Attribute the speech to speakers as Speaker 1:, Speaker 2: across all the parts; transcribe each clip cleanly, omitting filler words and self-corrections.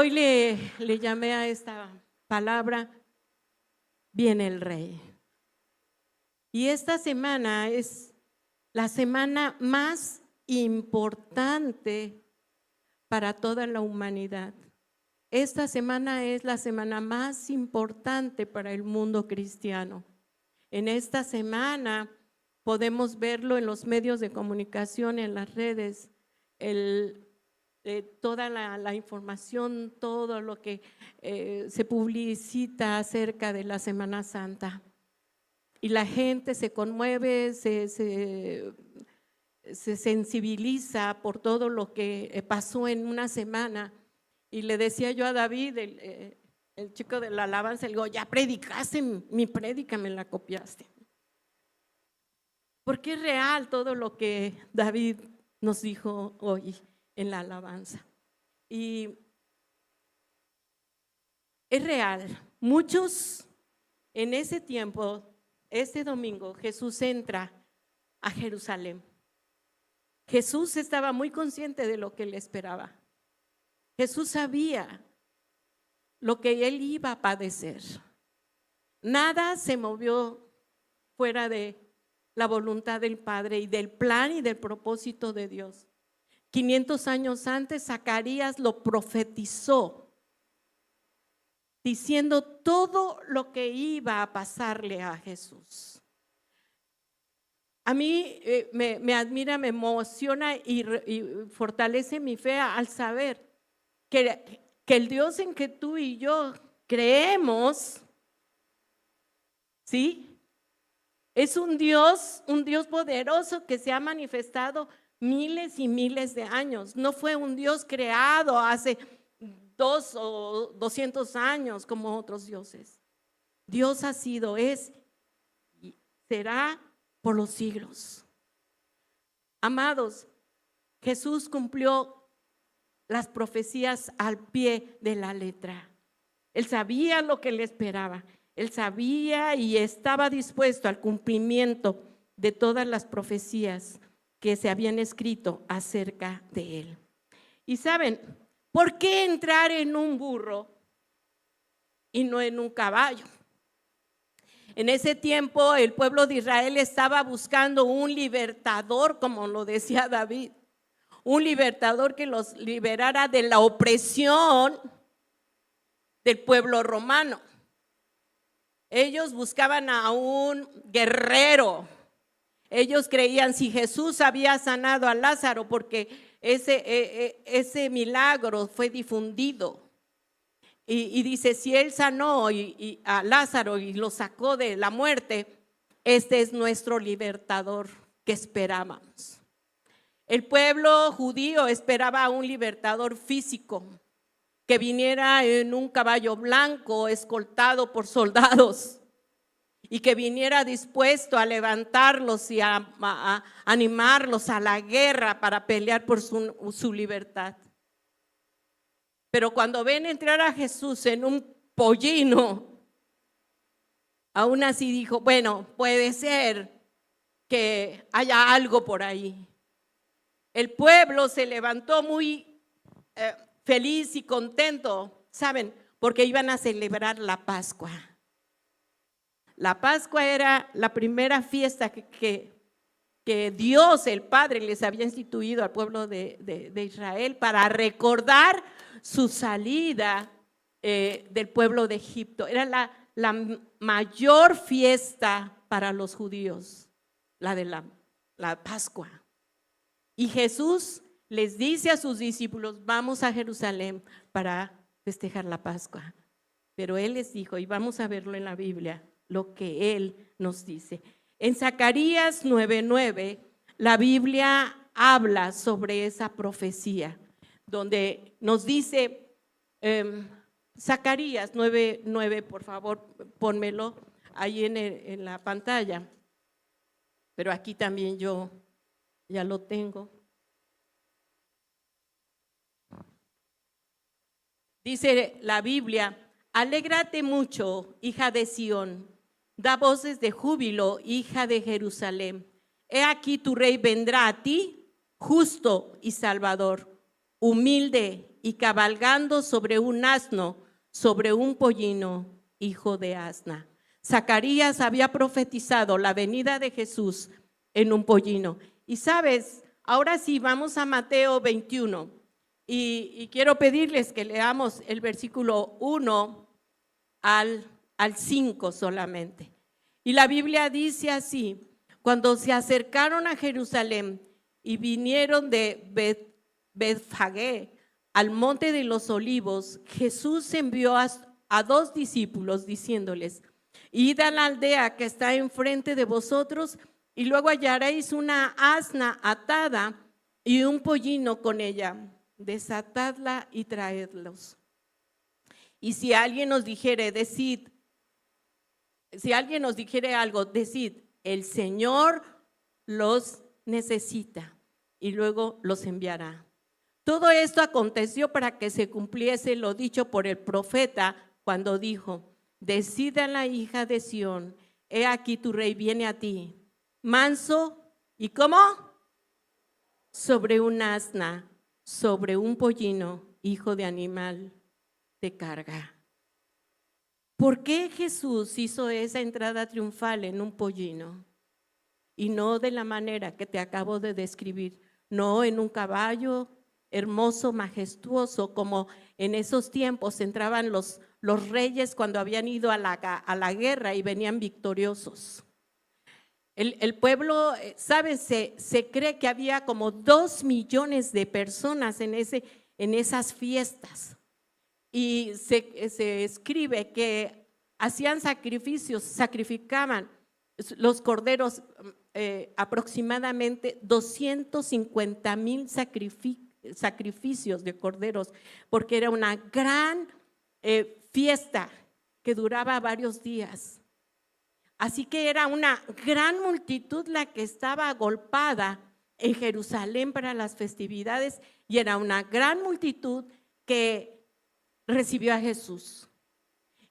Speaker 1: hoy le llamé a esta palabra, viene el Rey. Y esta semana es la semana más importante para toda la humanidad. Esta semana es la semana más importante para el mundo cristiano. En esta semana podemos verlo en los medios de comunicación, en las redes, toda la información, todo lo que se publicita acerca de la Semana Santa. Y la gente se conmueve, se sensibiliza por todo lo que pasó en una semana. Y le decía yo a David, el chico de la alabanza, le digo, ya predicaste mi prédica, me la copiaste. Porque es real todo lo que David nos dijo hoy en la alabanza. Y es real. Muchos en ese tiempo, este domingo, Jesús entra a Jerusalén. Jesús estaba muy consciente de lo que le esperaba. Jesús sabía lo que él iba a padecer. Nada se movió fuera de la voluntad del Padre y del plan y del propósito de Dios. 500 años antes, Zacarías lo profetizó, diciendo todo lo que iba a pasarle a Jesús. A mí me admira, me emociona y fortalece mi fe al saber que el Dios en que tú y yo creemos, ¿sí? Es un Dios poderoso que se ha manifestado miles y miles de años. No fue un Dios creado hace 200 o 200 años como otros dioses. Dios ha sido, es y será por los siglos. Amados, Jesús cumplió las profecías al pie de la letra. Él sabía lo que le esperaba. Él sabía y estaba dispuesto al cumplimiento de todas las profecías que se habían escrito acerca de él. Y saben, ¿por qué entrar en un burro y no en un caballo? En ese tiempo el pueblo de Israel estaba buscando un libertador, como lo decía David, un libertador que los liberara de la opresión del pueblo romano. Ellos buscaban a un guerrero. Ellos creían si Jesús había sanado a Lázaro, porque ese milagro fue difundido. Y dice, si él sanó a Lázaro y lo sacó de la muerte, este es nuestro libertador que esperábamos. El pueblo judío esperaba a un libertador físico que viniera en un caballo blanco escoltado por soldados y que viniera dispuesto a levantarlos y a animarlos a la guerra para pelear por su libertad. Pero cuando ven entrar a Jesús en un pollino, aún así dijo, bueno, puede ser que haya algo por ahí. El pueblo se levantó muy feliz y contento, ¿saben? Porque iban a celebrar la Pascua. La Pascua era la primera fiesta que Dios, el Padre, les había instituido al pueblo de Israel para recordar su salida del pueblo de Egipto. Era la mayor fiesta para los judíos, la de la Pascua. Y Jesús les dice a sus discípulos, vamos a Jerusalén para festejar la Pascua. Pero Él les dijo, y vamos a verlo en la Biblia, lo que Él nos dice. En Zacarías 9:9, la Biblia habla sobre esa profecía, donde nos dice, Zacarías 9:9, por favor, pónmelo ahí en la pantalla. Pero aquí también yo ya lo tengo. Dice la Biblia, alégrate mucho, hija de Sión, da voces de júbilo, hija de Jerusalén. He aquí tu rey vendrá a ti, justo y salvador, humilde y cabalgando sobre un asno, sobre un pollino, hijo de asna. Zacarías había profetizado la venida de Jesús en un pollino. Y sabes, ahora sí, vamos a Mateo 21 y quiero pedirles que leamos el versículo 1 al 5 solamente. Y la Biblia dice así: cuando se acercaron a Jerusalén y vinieron de Betfagé al monte de los olivos, Jesús envió a 2 discípulos diciéndoles: id a la aldea que está enfrente de vosotros y luego hallaréis una asna atada y un pollino con ella. Desatadla y traedlos. Y si alguien nos dijere, decid, si alguien nos dijere algo, decid, el Señor los necesita y luego los enviará. Todo esto aconteció para que se cumpliese lo dicho por el profeta cuando dijo: decid a la hija de Sión, he aquí tu rey viene a ti, manso, ¿y cómo? Sobre un asna, sobre un pollino, hijo de animal de carga. ¿Por qué Jesús hizo esa entrada triunfal en un pollino? Y no de la manera que te acabo de describir, no en un caballo hermoso, majestuoso, como en esos tiempos entraban los reyes cuando habían ido a la guerra y venían victoriosos. El pueblo, ¿sabes? Se cree que había como 2 millones de personas en esas fiestas. Y se escribe que hacían sacrificios, sacrificaban los corderos, aproximadamente 250,000 sacrificios de corderos, porque era una gran fiesta que duraba varios días. Así que era una gran multitud la que estaba agolpada en Jerusalén para las festividades, y era una gran multitud que recibió a Jesús.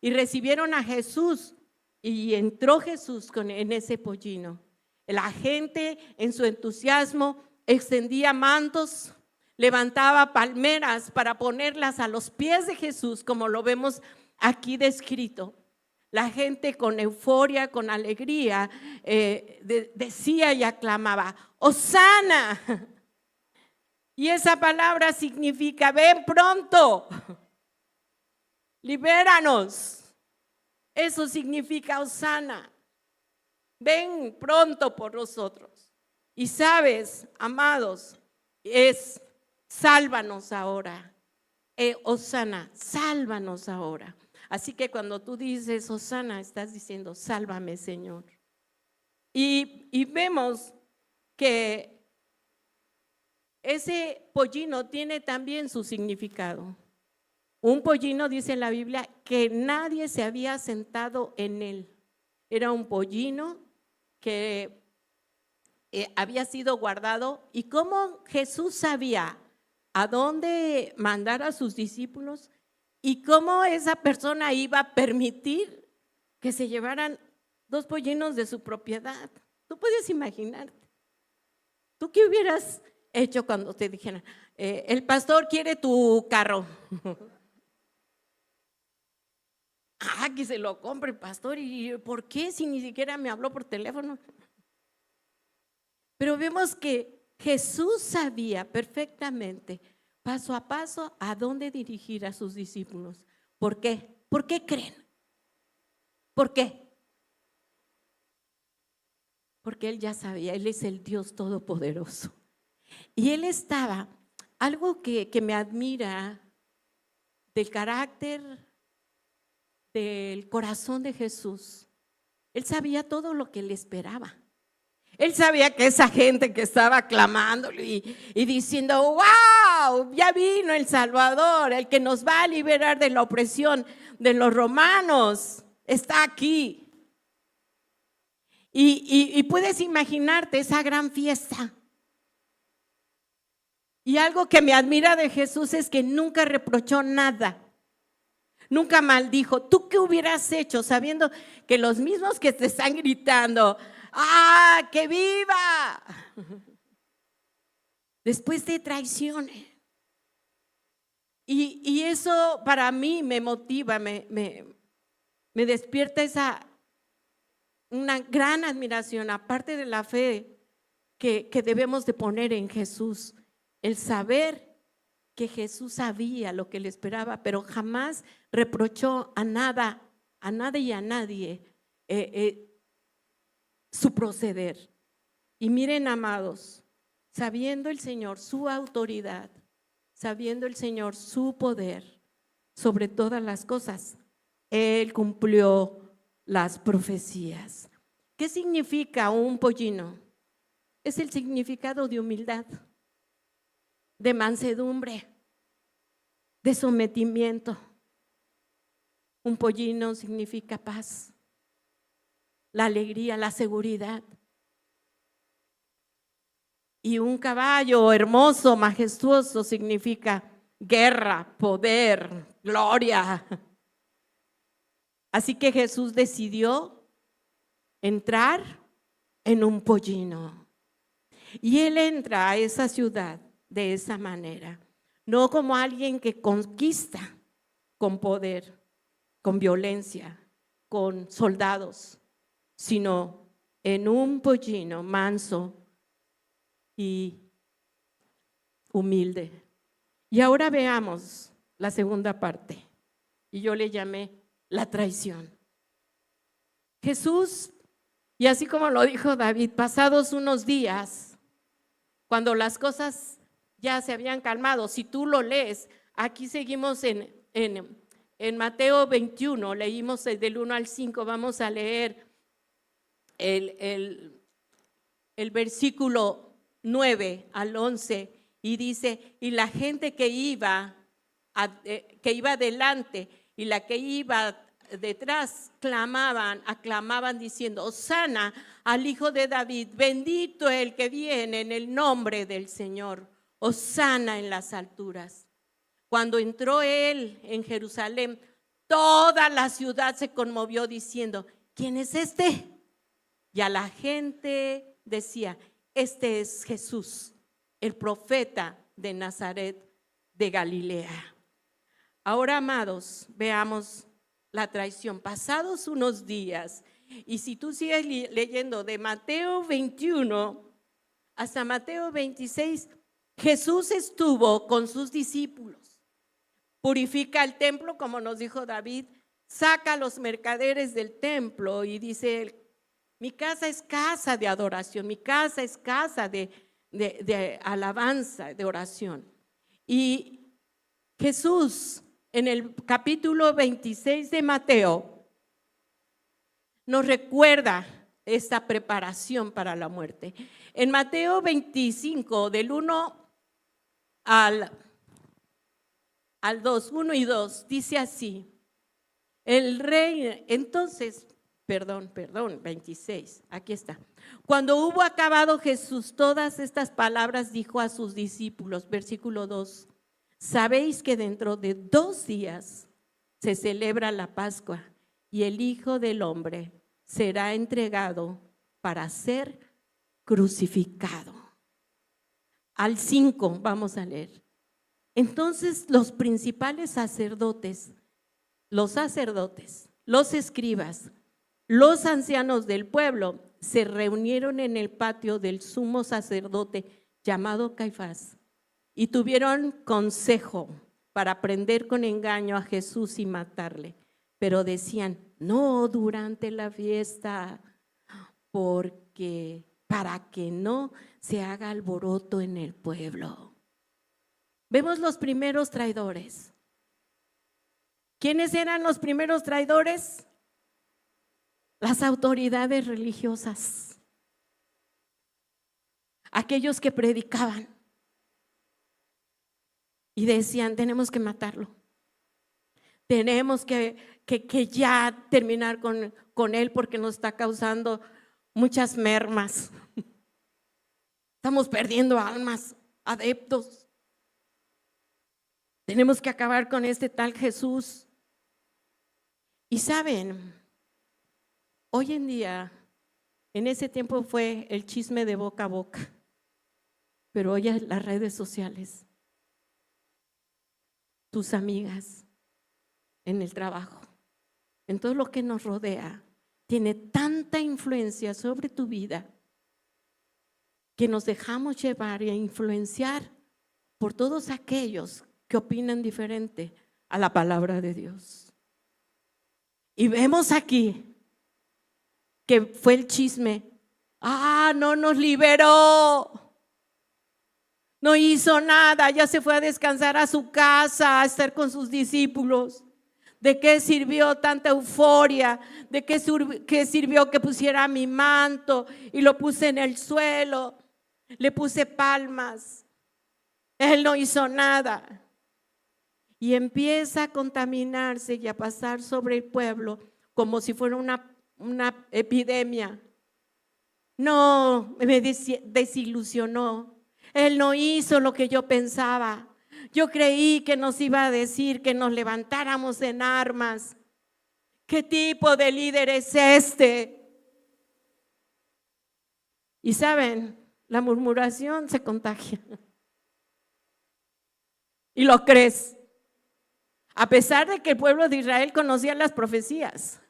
Speaker 1: Y recibieron a Jesús y entró Jesús en ese pollino. La gente en su entusiasmo extendía mantos, levantaba palmeras para ponerlas a los pies de Jesús, como lo vemos aquí descrito. La gente con euforia, con alegría, decía y aclamaba: ¡Hosana! Y esa palabra significa: ven pronto, libéranos. Eso significa Hosana. Ven pronto por nosotros. Y sabes, amados, es sálvanos ahora. Hosana, sálvanos ahora. Así que cuando tú dices Hosana, estás diciendo: sálvame, Señor. Y vemos que ese pollino tiene también su significado. Un pollino, dice la Biblia, que nadie se había sentado en él. Era un pollino que había sido guardado. ¿Y cómo Jesús sabía a dónde mandar a sus discípulos? ¿Y cómo esa persona iba a permitir que se llevaran 2 pollinos de su propiedad? Tú puedes imaginarte. ¿Tú qué hubieras hecho cuando te dijeran: el pastor quiere tu carro? Que se lo compre el pastor. ¿Y por qué si ni siquiera me habló por teléfono? Pero vemos que Jesús sabía perfectamente, paso a paso, a dónde dirigir a sus discípulos. ¿Por qué? ¿Por qué creen? ¿Por qué? Porque Él ya sabía, Él es el Dios Todopoderoso. Y Él estaba, algo que me admira del carácter, del corazón de Jesús. Él sabía todo lo que le esperaba. Él sabía que esa gente que estaba clamándole y diciendo: wow, ya vino el Salvador, el que nos va a liberar de la opresión de los romanos, está aquí. Y puedes imaginarte esa gran fiesta. Y algo que me admira de Jesús es que nunca reprochó nada. Nunca maldijo. ¿Tú qué hubieras hecho sabiendo que los mismos que te están gritando: ¡ah, que viva!, después de traiciones? Y eso para mí me motiva, me despierta una gran admiración, aparte de la fe que debemos de poner en Jesús, el saber que Jesús sabía lo que le esperaba, pero jamás reprochó a nada y a nadie su proceder. Y miren, amados, sabiendo el Señor su autoridad, sabiendo el Señor su poder sobre todas las cosas, Él cumplió las profecías. ¿Qué significa un pollino? Es el significado de humildad, de mansedumbre, de sometimiento. Un pollino significa paz, la alegría, la seguridad. Y un caballo hermoso, majestuoso, significa guerra, poder, gloria. Así que Jesús decidió entrar en un pollino. Y Él entra a esa ciudad de esa manera, no como alguien que conquista con poder, con violencia, con soldados, sino en un pollino manso y humilde. Y ahora veamos la segunda parte, y yo le llamé la traición. Jesús, y así como lo dijo David, pasados unos días, cuando las cosas ya se habían calmado, si tú lo lees, aquí seguimos en Mateo 21, leímos del 1 al 5, vamos a leer el versículo 9 al 11, y dice, y la gente que iba delante y la que iba detrás aclamaban diciendo, Hosana al Hijo de David, bendito el que viene en el nombre del Señor, Hosana en las alturas. Cuando entró él en Jerusalén, toda la ciudad se conmovió diciendo, ¿quién es este? Y a la gente decía, este es Jesús, el profeta de Nazaret de Galilea. Ahora, amados, veamos la traición. Pasados unos días, y si tú sigues leyendo de Mateo 21 hasta Mateo 26, Jesús estuvo con sus discípulos. Purifica el templo, como nos dijo David, saca a los mercaderes del templo y dice, mi casa es casa de adoración, mi casa es casa de alabanza, de oración. Y Jesús, en el capítulo 26 de Mateo, nos recuerda esta preparación para la muerte. En Mateo 25, del 1 al 2, 1 y 2, dice así, el rey, entonces, perdón, 26, aquí está. Cuando hubo acabado Jesús todas estas palabras, dijo a sus discípulos, versículo 2, sabéis que dentro de 2 días se celebra la Pascua y el Hijo del Hombre será entregado para ser crucificado. Al 5 vamos a leer. Entonces los principales sacerdotes, los escribas, los ancianos del pueblo se reunieron en el patio del sumo sacerdote llamado Caifás y tuvieron consejo para prender con engaño a Jesús y matarle. Pero decían, no durante la fiesta, para que no se haga alboroto en el pueblo. Vemos los primeros traidores. ¿Quiénes eran los primeros traidores? Las autoridades religiosas, aquellos que predicaban y decían, tenemos que matarlo, tenemos que ya terminar con él porque nos está causando muchas mermas, estamos perdiendo almas, adeptos, tenemos que acabar con este tal Jesús. Y saben, hoy en día, en ese tiempo fue el chisme de boca a boca, pero hoy las redes sociales. tus amigas, en el trabajo, en todo lo que nos rodea, tiene tanta influencia sobre tu vida que nos dejamos llevar e influenciar por todos aquellos que opinan diferente a la palabra de Dios. Y vemos aquí que fue el chisme. No nos liberó, no hizo nada, ya se fue a descansar a su casa, a estar con sus discípulos. ¿De qué sirvió tanta euforia? ¿De qué sirvió que pusiera mi manto y lo puse en el suelo? Le puse palmas. Él no hizo nada. Y empieza a contaminarse y a pasar sobre el pueblo como si fuera una epidemia. No, me desilusionó. Él no hizo lo que yo pensaba. Yo creí que nos iba a decir que nos levantáramos en armas. ¿Qué tipo de líder es este? Y saben, la murmuración se contagia. Y lo crees. A pesar de que el pueblo de Israel conocía las profecías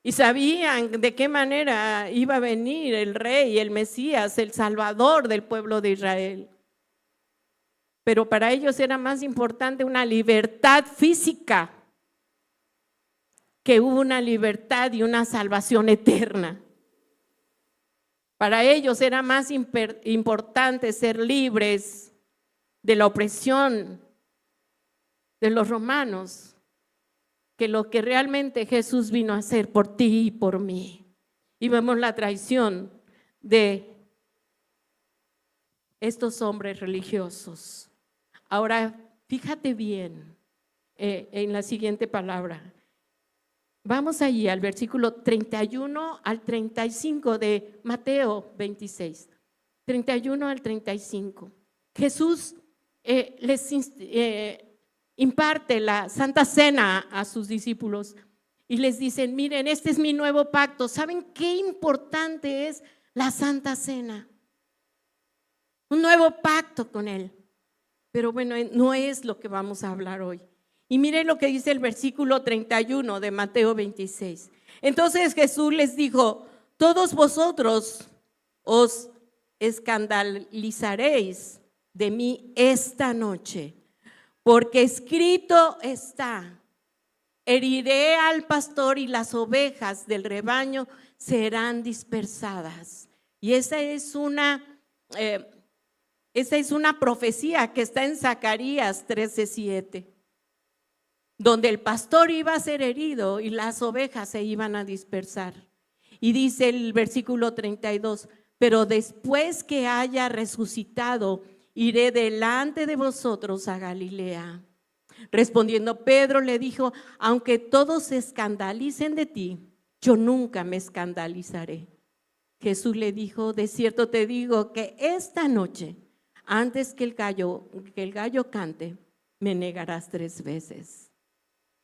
Speaker 1: y sabían de qué manera iba a venir el rey, el Mesías, el Salvador del pueblo de Israel. Pero para ellos era más importante una libertad física que una libertad y una salvación eterna. Para ellos era más importante ser libres de la opresión de los romanos que lo que realmente Jesús vino a hacer por ti y por mí. Y vemos la traición de estos hombres religiosos. Ahora, fíjate bien en la siguiente palabra. Vamos allí al versículo 31 al 35 de Mateo 26. 31 al 35. Jesús les imparte la Santa Cena a sus discípulos y les dicen, miren, este es mi nuevo pacto. ¿Saben qué importante es la Santa Cena? Un nuevo pacto con Él. Pero bueno, no es lo que vamos a hablar hoy. Y miren lo que dice el versículo 31 de Mateo 26. Entonces Jesús les dijo, todos vosotros os escandalizaréis de mí esta noche, porque escrito está, heriré al pastor y las ovejas del rebaño serán dispersadas. Y esa es una profecía que está en Zacarías 13:7, donde el pastor iba a ser herido y las ovejas se iban a dispersar. Y dice el versículo 32, pero después que haya resucitado, iré delante de vosotros a Galilea. Respondiendo Pedro le dijo, aunque todos se escandalicen de ti, yo nunca me escandalizaré. Jesús le dijo, de cierto te digo que esta noche, antes que el gallo cante, me negarás 3 veces.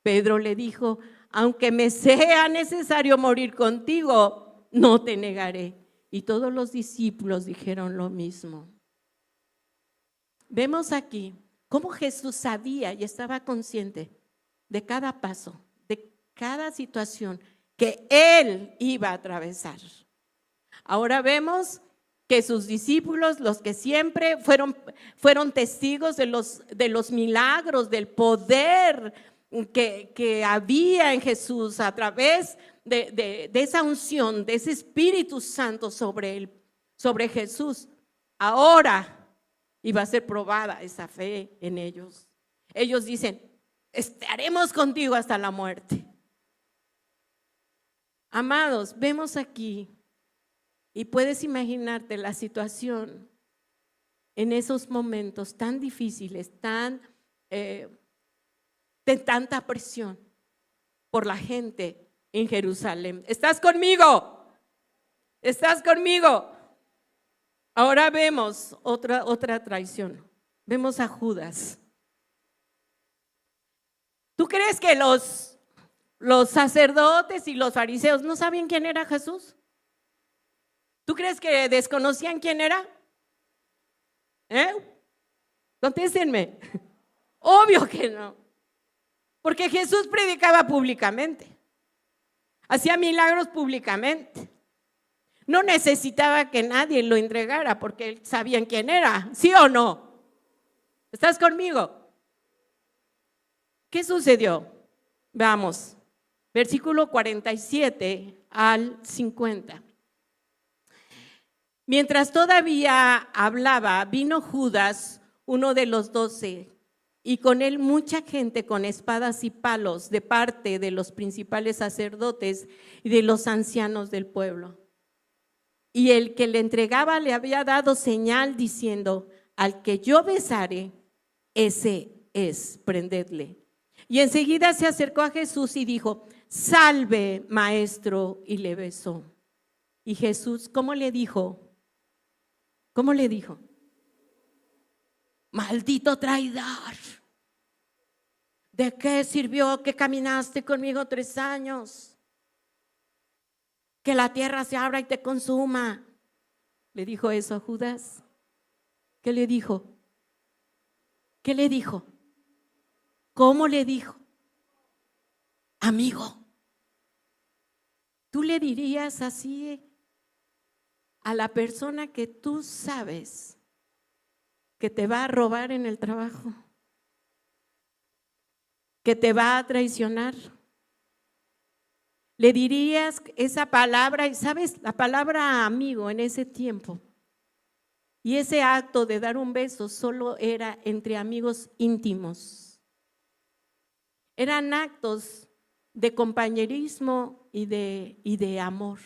Speaker 1: Pedro le dijo, aunque me sea necesario morir contigo, no te negaré. Y todos los discípulos dijeron lo mismo. Vemos aquí cómo Jesús sabía y estaba consciente de cada paso, de cada situación que Él iba a atravesar. Ahora vemos que sus discípulos, los que siempre fueron testigos de los milagros, del poder que había en Jesús a través de esa unción, de ese Espíritu Santo sobre Jesús, ahora iba a ser probada esa fe en ellos. Ellos dicen, estaremos contigo hasta la muerte. Amados, vemos aquí y puedes imaginarte la situación en esos momentos tan difíciles, de tanta presión por la gente en Jerusalén. ¿Estás conmigo? ¿Estás conmigo? Ahora vemos otra traición. Vemos a Judas. ¿Tú crees que los sacerdotes y los fariseos no sabían quién era Jesús? ¿Tú crees que desconocían quién era? Contéstenme. Obvio que no. Porque Jesús predicaba públicamente. Hacía milagros públicamente. No necesitaba que nadie lo entregara porque sabían quién era. ¿Sí o no? ¿Estás conmigo? ¿Qué sucedió? Vamos. Versículo 47 al 50. Mientras todavía hablaba, vino Judas, uno de los 12, y con él mucha gente con espadas y palos de parte de los principales sacerdotes y de los ancianos del pueblo. Y el que le entregaba le había dado señal diciendo: al que yo besare, ese es, prendedle. Y enseguida se acercó a Jesús y dijo: salve, maestro, y le besó. Y Jesús, ¿cómo le dijo? ¿Cómo le dijo? Maldito traidor, ¿de qué sirvió que caminaste conmigo 3 años? Que la tierra se abra y te consuma. ¿Le dijo eso a Judas? ¿Qué le dijo? ¿Qué le dijo? ¿Cómo le dijo? Amigo. ¿Tú le dirías así a la persona que tú sabes que te va a robar en el trabajo, que te va a traicionar? ¿Le dirías esa palabra? Y sabes, la palabra amigo en ese tiempo y ese acto de dar un beso solo era entre amigos íntimos. Eran actos de compañerismo y de amor.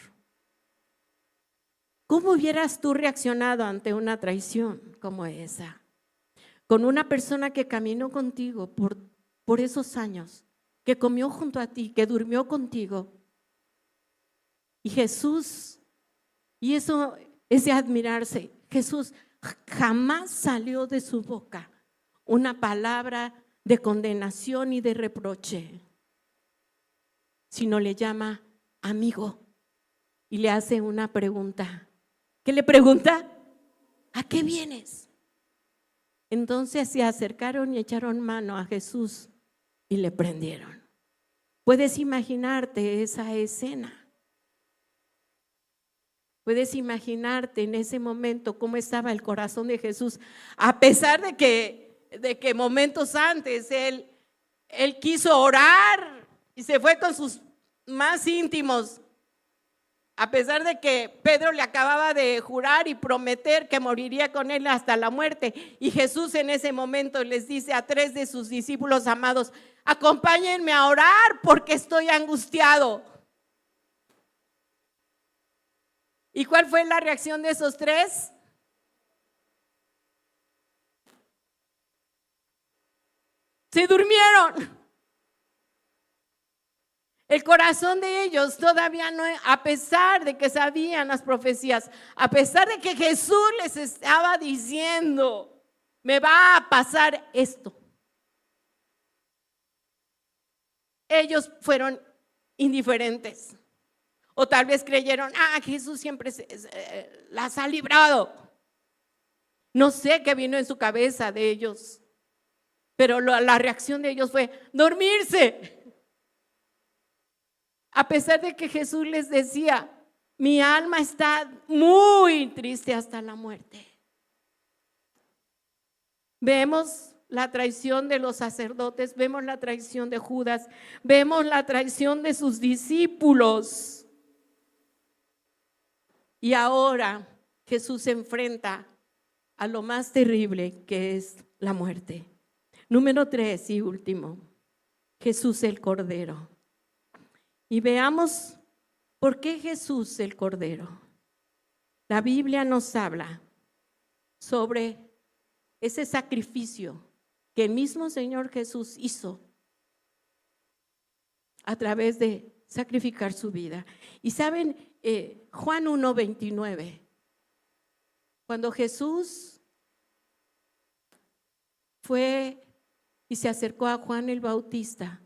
Speaker 1: ¿Cómo hubieras tú reaccionado ante una traición como esa? Con una persona que caminó contigo por esos años, que comió junto a ti, que durmió contigo. Y Jesús, y eso es de admirarse, Jesús jamás salió de su boca una palabra de condenación y de reproche, sino le llama amigo y le hace una pregunta. ¿Qué le pregunta? ¿A qué vienes? Entonces se acercaron y echaron mano a Jesús y le prendieron. ¿Puedes imaginarte esa escena? ¿Puedes imaginarte en ese momento cómo estaba el corazón de Jesús? A pesar de que momentos antes él quiso orar y se fue con sus más íntimos, a pesar de que Pedro le acababa de jurar y prometer que moriría con él hasta la muerte. Y Jesús en ese momento les dice a 3 de sus discípulos amados: acompáñenme a orar porque estoy angustiado. ¿Y cuál fue la reacción de esos 3? Se durmieron. El corazón de ellos todavía no, a pesar de que sabían las profecías, a pesar de que Jesús les estaba diciendo: me va a pasar esto. Ellos fueron indiferentes. O tal vez creyeron: Jesús siempre las ha librado. No sé qué vino en su cabeza de ellos, pero la reacción de ellos fue dormirse. A pesar de que Jesús les decía: mi alma está muy triste hasta la muerte. Vemos la traición de los sacerdotes, vemos la traición de Judas, vemos la traición de sus discípulos. Y ahora Jesús se enfrenta a lo más terrible, que es la muerte. Número 3 y último, Jesús el Cordero. Y veamos por qué Jesús el Cordero. La Biblia nos habla sobre ese sacrificio que el mismo Señor Jesús hizo a través de sacrificar su vida. Y saben, Juan 1:29, cuando Jesús fue y se acercó a Juan el Bautista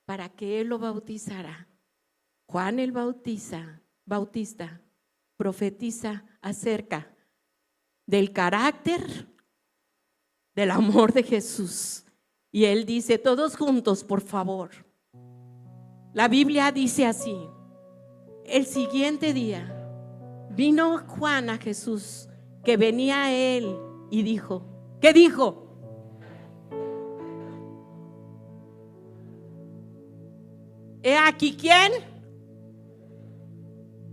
Speaker 1: para que él lo bautizara, Juan el Bautista profetiza acerca del carácter del amor de Jesús. Y él dice, todos juntos, por favor. La Biblia dice así: el siguiente día vino Juan a Jesús, que venía a él, y dijo, ¿qué dijo? He aquí, ¿quién?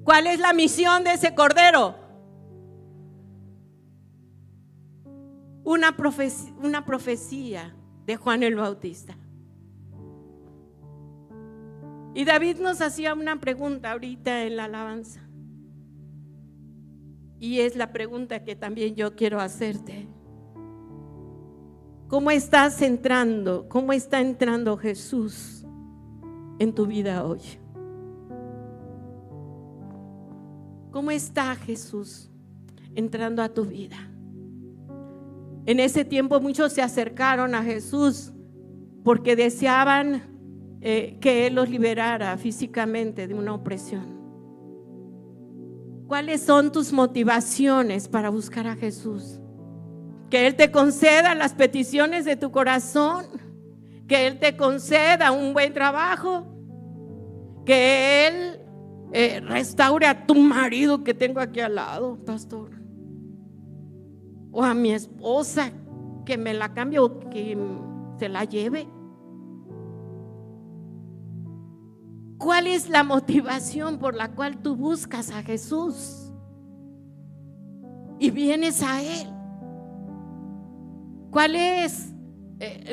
Speaker 1: ¿Cuál es la misión de ese cordero? Una profecía de Juan el Bautista. Y David nos hacía una pregunta ahorita en la alabanza. Y es la pregunta que también yo quiero hacerte. ¿Cómo estás entrando? ¿Cómo está entrando Jesús en tu vida hoy? ¿Cómo está Jesús entrando a tu vida? En ese tiempo muchos se acercaron a Jesús porque deseaban que Él los liberara físicamente de una opresión. ¿Cuáles son tus motivaciones para buscar a Jesús? Que Él te conceda las peticiones de tu corazón, que Él te conceda un buen trabajo, que Él restaure a tu marido que tengo aquí al lado, pastor, o a mi esposa, que me la cambie o que se la lleve. ¿Cuál es la motivación por la cual tú buscas a Jesús y vienes a Él? ¿Cuál es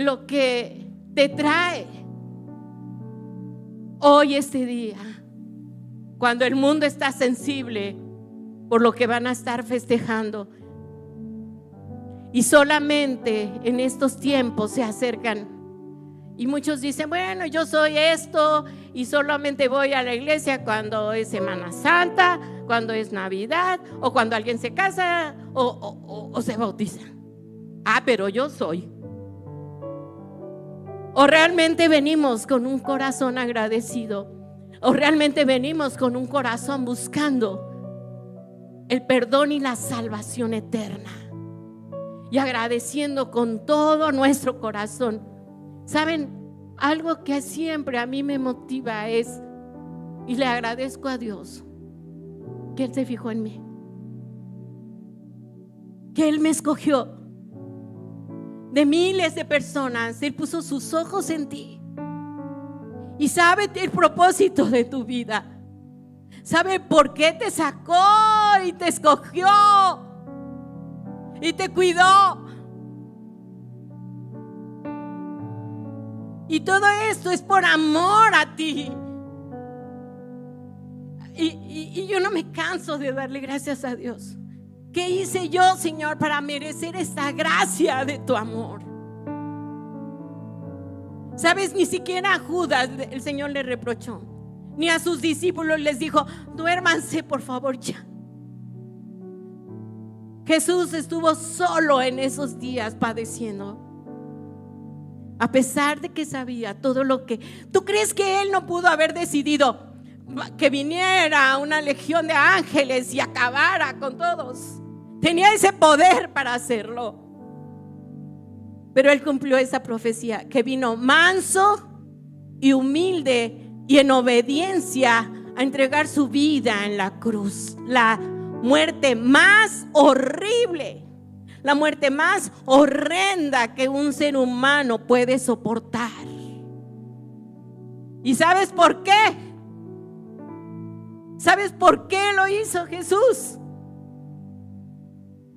Speaker 1: lo que te trae hoy, este día, cuando el mundo está sensible por lo que van a estar festejando? Y solamente en estos tiempos se acercan. Y muchos dicen, bueno, yo soy esto y solamente voy a la iglesia cuando es Semana Santa, cuando es Navidad, o cuando alguien se casa o se bautiza. Ah, pero yo soy. O realmente venimos con un corazón agradecido, o realmente venimos con un corazón buscando el perdón y la salvación eterna, y agradeciendo con todo nuestro corazón. ¿Saben? Algo que siempre a mí me motiva es, y le agradezco a Dios, que Él se fijó en mí, que Él me escogió de miles de personas. Él puso sus ojos en ti y sabe el propósito de tu vida, sabe por qué te sacó y te escogió y te cuidó. Y todo esto es por amor a ti. Y yo no me canso de darle gracias a Dios. ¿Qué hice yo, Señor, para merecer esta gracia de tu amor? ¿Sabes? Ni siquiera a Judas el Señor le reprochó, ni a sus discípulos les dijo, duérmanse por favor ya. Jesús estuvo solo en esos días padeciendo, a pesar de que sabía todo lo que... ¿Tú crees que Él no pudo haber decidido que viniera una legión de ángeles y acabara con todos? Tenía ese poder para hacerlo, pero Él cumplió esa profecía, que vino manso y humilde y en obediencia a entregar su vida en la cruz. La muerte más horrible, la muerte más horrenda que un ser humano puede soportar. ¿Y sabes por qué? ¿Sabes por qué lo hizo Jesús?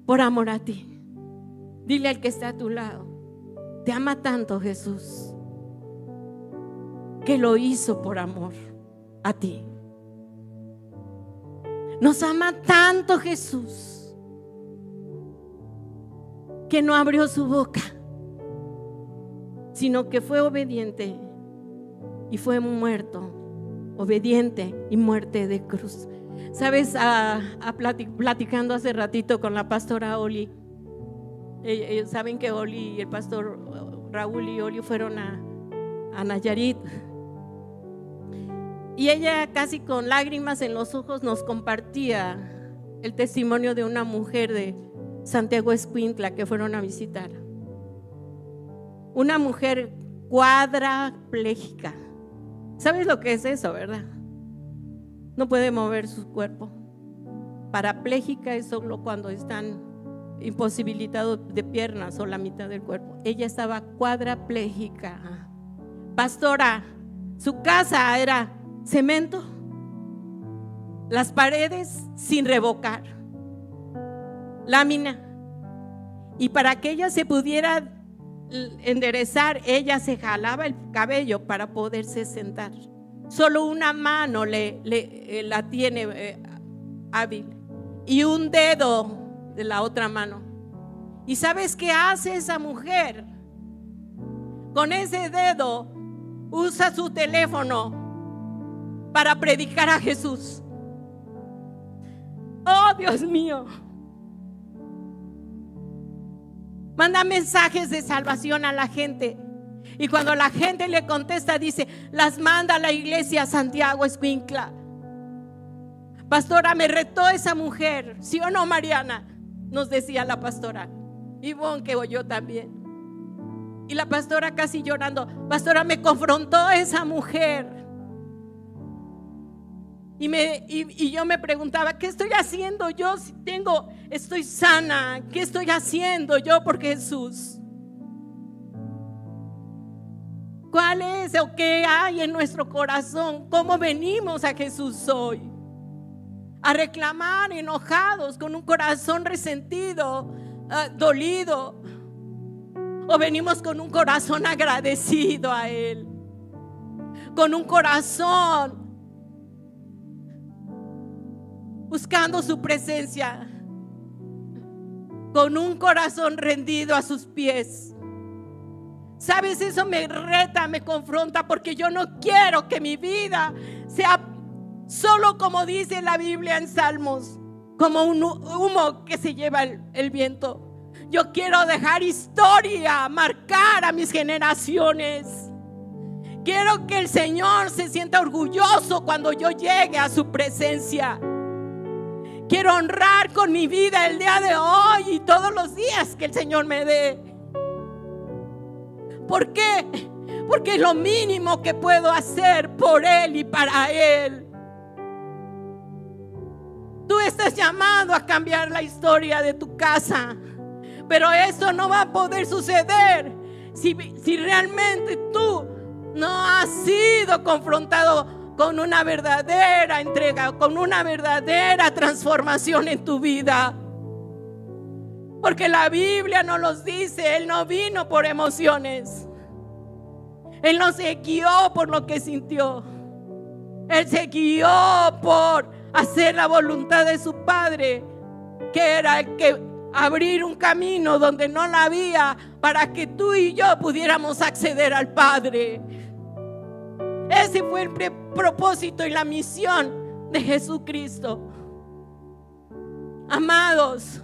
Speaker 1: Por amor a ti. Dile al que está a tu lado, te ama tanto Jesús, que lo hizo por amor a ti. Nos ama tanto Jesús, que no abrió su boca, sino que fue obediente y fue muerto, obediente y muerte de cruz. Sabes, platicando hace ratito con la pastora Oli, ellos saben que Oli y el pastor Raúl y Oli fueron a Nayarit, y ella casi con lágrimas en los ojos nos compartía el testimonio de una mujer de Santiago Escuintla que fueron a visitar. una mujer cuadraplégica. ¿Sabes lo que es eso, verdad? No puede mover su cuerpo. Parapléjica es solo cuando están imposibilitados de piernas o la mitad del cuerpo. Ella estaba cuadraplégica. Pastora, su casa era cemento, las paredes sin revocar, lámina. Y para que ella se pudiera enderezar, ella se jalaba el cabello para poderse sentar. Solo una mano la tiene hábil y un dedo de la otra mano. ¿Y sabes qué hace esa mujer? Con ese dedo usa su teléfono para predicar a Jesús. Oh, Dios mío. Manda mensajes de salvación a la gente. Y cuando la gente le contesta, dice, las manda a la iglesia Santiago Escuintla. Pastora, me retó esa mujer, ¿sí o no, Mariana? Nos decía la pastora. Ivonne, que oyó también. Y la pastora casi llorando, pastora, me confrontó esa mujer. Y yo me preguntaba, ¿qué estoy haciendo yo si estoy sana? ¿Qué estoy haciendo yo por Jesús? ¿Cuál es o qué hay en nuestro corazón? ¿Cómo venimos a Jesús hoy? A reclamar enojados, con un corazón resentido, dolido. ¿O venimos con un corazón agradecido a Él? Con un corazón buscando su presencia, con un corazón rendido a sus pies. ¿Sabes? Eso me reta, me confronta, porque yo no quiero que mi vida sea solo como dice la Biblia en Salmos, como un humo que se lleva el viento. Yo quiero dejar historia, marcar a mis generaciones. Quiero que el Señor se sienta orgulloso cuando yo llegue a su presencia. Quiero honrar con mi vida el día de hoy y todos los días que el Señor me dé. ¿Por qué? Porque es lo mínimo que puedo hacer por Él y para Él. Tú estás llamado a cambiar la historia de tu casa, pero eso no va a poder suceder si realmente tú no has sido confrontado con una verdadera entrega, con una verdadera transformación en tu vida. Porque la Biblia nos los dice, Él no vino por emociones. Él no se guió por lo que sintió. Él se guió por hacer la voluntad de su Padre, que era el que abrir un camino donde no la había, para que tú y yo pudiéramos acceder al Padre. Ese fue el propósito y la misión de Jesucristo. Amados,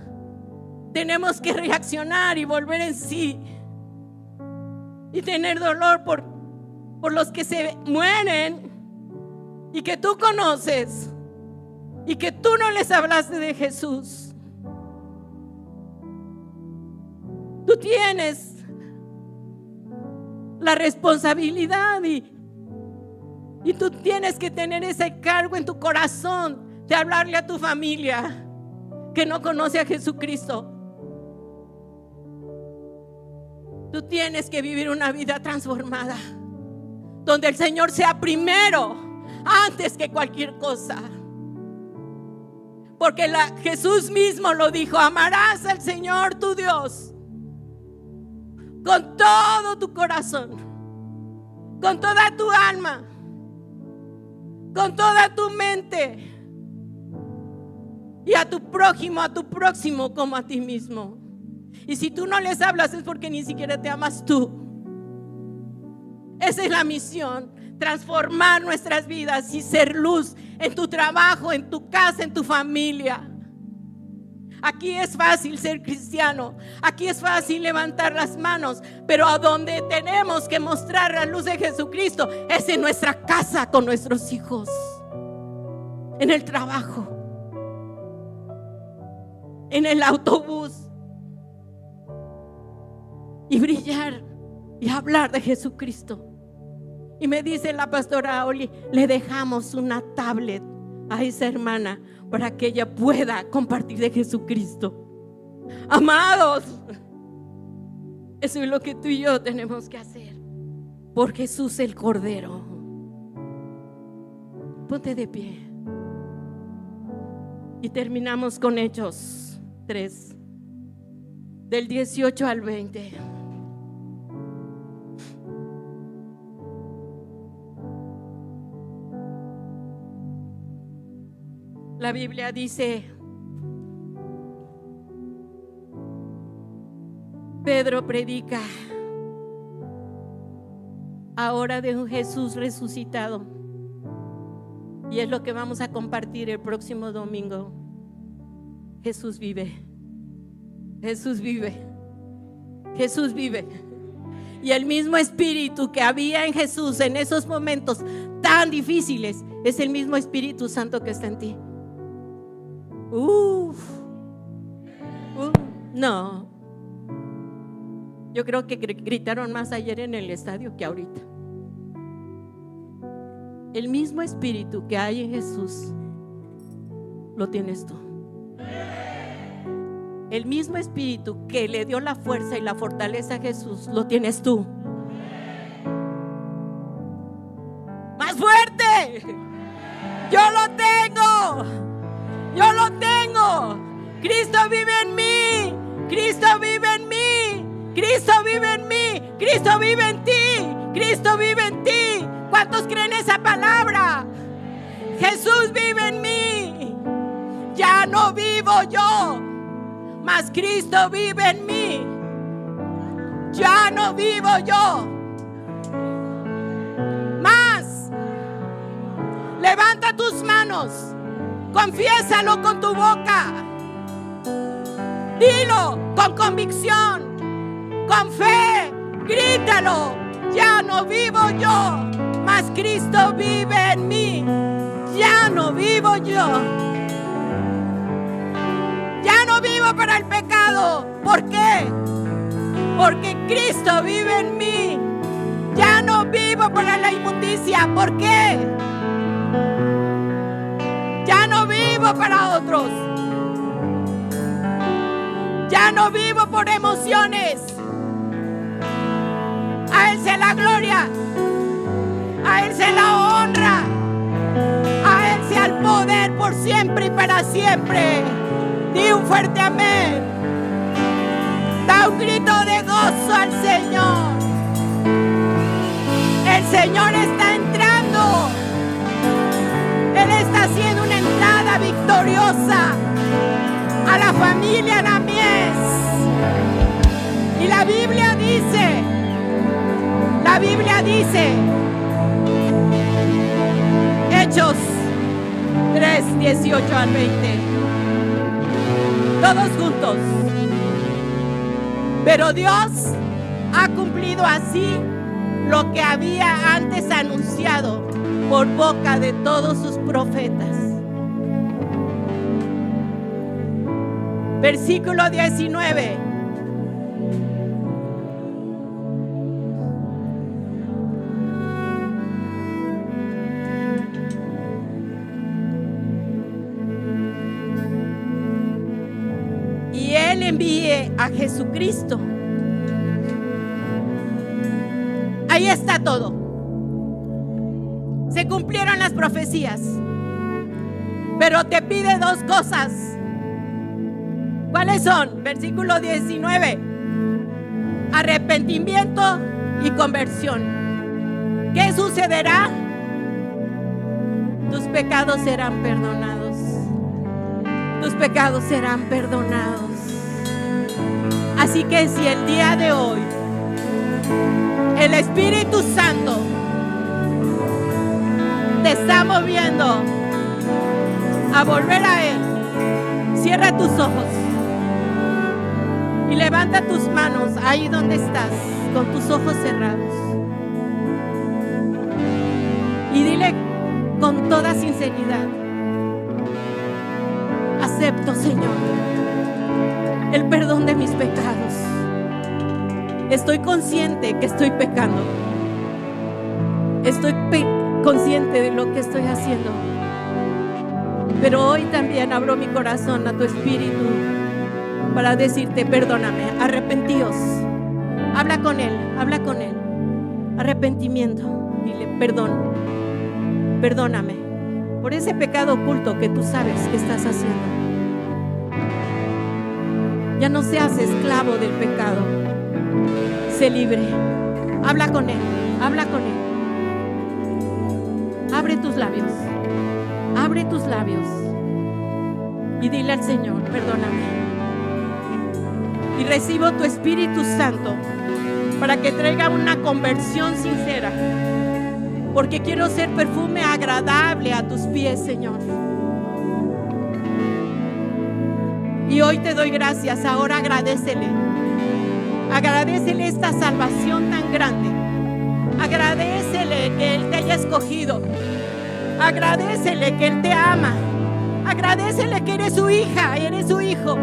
Speaker 1: tenemos que reaccionar y volver en sí y tener dolor por los que se mueren y que tú conoces y que tú no les hablaste de Jesús. Tú tienes la responsabilidad y tú tienes que tener ese cargo en tu corazón de hablarle a tu familia que no conoce a Jesucristo. Tú tienes que vivir una vida transformada, donde el Señor sea primero, antes que cualquier cosa. Porque Jesús mismo lo dijo: amarás al Señor tu Dios con todo tu corazón, con toda tu alma, con toda tu mente, y a tu próximo como a ti mismo. Y si tú no les hablas es porque ni siquiera te amas tú. Esa es la misión: transformar nuestras vidas y ser luz en tu trabajo, en tu casa, en tu familia. Aquí es fácil ser cristiano, aquí es fácil levantar las manos, pero a donde tenemos que mostrar la luz de Jesucristo es en nuestra casa con nuestros hijos, en el trabajo, en el autobús, y brillar y hablar de Jesucristo. Y me dice la pastora Oli, le dejamos una tablet a esa hermana para que ella pueda compartir de Jesucristo. Amados, eso es lo que tú y yo tenemos que hacer por Jesús el Cordero. Ponte de pie. Y terminamos con Hechos 3, del 18 al 20. La Biblia dice: Pedro predica ahora de un Jesús resucitado, y es lo que vamos a compartir el próximo domingo. Jesús vive, Jesús vive, Jesús vive. Y el mismo espíritu que había en Jesús en esos momentos tan difíciles es el mismo Espíritu Santo que está en ti. No, yo creo que gritaron más ayer en el estadio que ahorita. El mismo espíritu que hay en Jesús lo tienes tú. El mismo espíritu que le dio la fuerza y la fortaleza a Jesús lo tienes tú. ¡Más fuerte! ¡Yo lo tengo! ¡Yo lo tengo! Cristo vive en mí. Cristo vive en mí. Cristo vive en mí. Cristo vive en ti. Cristo vive en ti. ¿Cuántos creen esa palabra? Jesús vive en mí. Ya no vivo yo, mas Cristo vive en mí. Ya no vivo yo, más. Levanta tus manos. Confiésalo con tu boca. Dilo con convicción, con fe. Grítalo. Ya no vivo yo, mas Cristo vive en mí. Ya no vivo yo. Ya no vivo para el pecado. ¿Por qué? Porque Cristo vive en mí. Ya no vivo para la inmundicia. ¿Por qué? Ya no vivo para otros. Ya no vivo por emociones. A Él sea la gloria. A Él sea la honra. A Él sea el poder por siempre y para siempre. Di un fuerte amén. Da un grito de gozo al Señor. El Señor está entrando. Él está haciendo una entrada victoriosa a la familia Lamies. Y la Biblia dice, Hechos 3, 18 al 20. Todos juntos. Pero Dios ha cumplido así lo que había antes anunciado por boca de todos sus profetas. Versículo 19. Y Él envíe a Jesucristo. Ahí está todo. Se cumplieron las profecías. Pero te pide dos cosas. ¿Cuáles son? Versículo 19. Arrepentimiento y conversión. ¿Qué sucederá? Tus pecados serán perdonados. Tus pecados serán perdonados. Así que si el día de hoy el Espíritu Santo te está moviendo a volver a Él, cierra tus ojos y levanta tus manos ahí donde estás, con tus ojos cerrados, y dile con toda sinceridad: acepto, Señor, el perdón de mis pecados. Estoy consciente que estoy pecando. Estoy consciente de lo que estoy haciendo. Pero hoy también abro mi corazón a tu espíritu para decirte: perdóname, arrepentíos. Habla con Él, habla con Él. Arrepentimiento. Dile: perdóname por ese pecado oculto que tú sabes que estás haciendo. Ya no seas esclavo del pecado. Sé libre. Habla con Él, habla con Él. Abre tus labios. Abre tus labios y dile al Señor: perdóname. Y recibo tu Espíritu Santo para que traiga una conversión sincera, porque quiero ser perfume agradable a tus pies, Señor. Y hoy te doy gracias. Ahora agradécele. Agradécele esta salvación tan grande. Agradécele que Él te haya escogido. Agradécele que Él te ama. Agradécele que eres su hija, eres su hijo.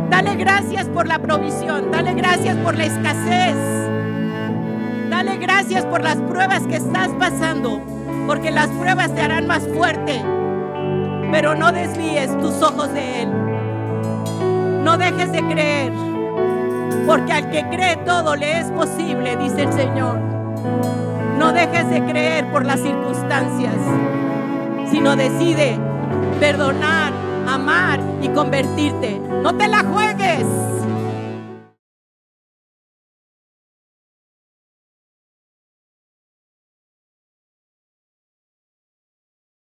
Speaker 1: Dale gracias por la provisión. Dale gracias por la escasez. Dale gracias por las pruebas que estás pasando, porque las pruebas te harán más fuerte. Pero no desvíes tus ojos de Él. No dejes de creer, porque al que cree todo le es posible, dice el Señor. No dejes de creer por las circunstancias, sino decide perdonar, amar y convertirte. No te la juegues.